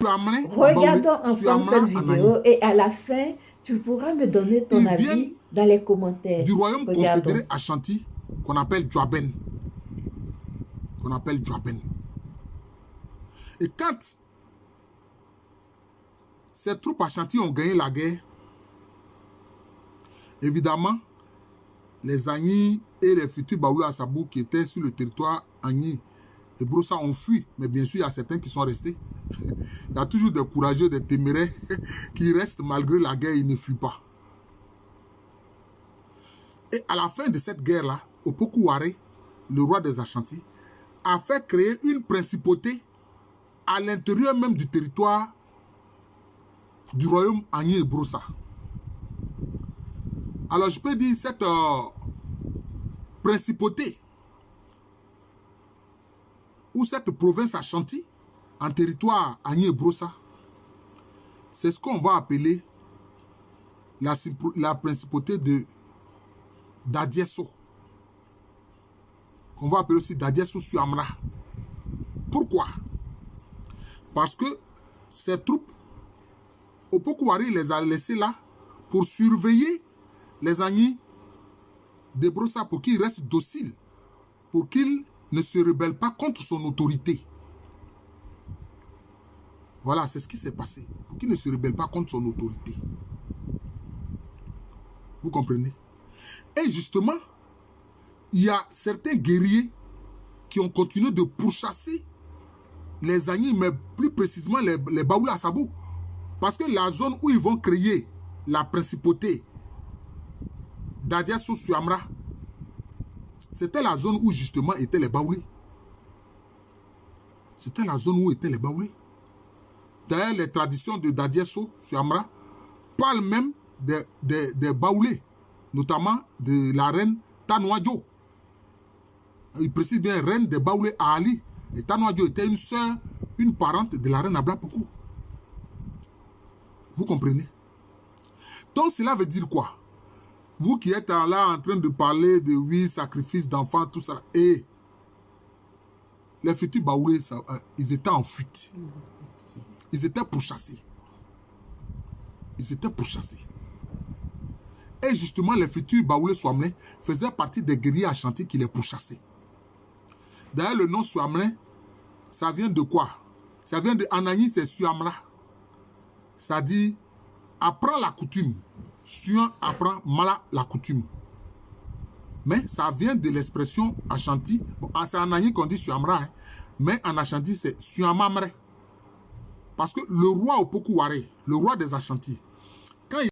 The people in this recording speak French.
peux amener Regardons ensemble cette vidéo et à la fin, tu pourras me donner ton avis dans les commentaires. Du royaume confédéré Ashanti qu'on appelle Djuaben. Et quand ces troupes Ashanti ont gagné la guerre, évidemment, les Agni et les futurs Baoulé Assabou qui étaient sur le territoire Agni et Brossa ont fui. Mais bien sûr, il y a certains qui sont restés. Il y a toujours des courageux, des téméraires qui restent malgré la guerre, ils ne fuient pas. Et à la fin de cette guerre-là, Opoku Ware, le roi des Ashanti, a fait créer une principauté à l'intérieur même du territoire du royaume Agni et Brossa. Alors je peux dire cette principauté ou cette province Ashanti en territoire Agni et Brossa, c'est ce qu'on va appeler la principauté de Dadiesso, qu'on va appeler aussi Dadiesso Suamra. Pourquoi? Parce que ces troupes, Opoku Ware les a laissées là pour surveiller les Agni de Brossa, pour qu'ils restent dociles, pour qu'ils ne se rebellent pas contre son autorité. Voilà, c'est ce qui s'est passé. Pour qu'ils ne se rebellent pas contre son autorité. Vous comprenez? Et justement, il y a certains guerriers qui ont continué de pourchasser les Agni, mais plus précisément les Baoulé Assabou. Parce que la zone où ils vont créer la principauté Dadiesso Suamra, c'était la zone où justement étaient les Baoulé. C'était la zone où étaient les Baoulé. D'ailleurs, les traditions de Dadiesso Suamra parlent même des Baoulé, notamment de la reine Tanouadjo. Il précise bien reine des Baoulé à Ali. Et Tanouadjo était une sœur, une parente de la reine Ablapoku. Vous comprenez? Donc cela veut dire quoi? Vous qui êtes là en train de parler de oui, sacrifice d'enfants, tout ça, et les futurs Baoulé, ils étaient en fuite. Ils étaient pourchassés. Et justement, les futurs Baoulé Swamlin faisaient partie des guerriers Ashanti qui les pourchassaient. D'ailleurs, le nom Swamlin, ça vient de quoi? Ça vient de Anani, c'est Suamra. C'est-à-dire, apprends la coutume. Suan apprend Mala la coutume. Mais ça vient de l'expression Ashanti. Bon, c'est en Anani qu'on dit Suamra, hein, mais en Ashanti, c'est Suamamre. Parce que le roi Opoku Ware, le roi des Ashanti,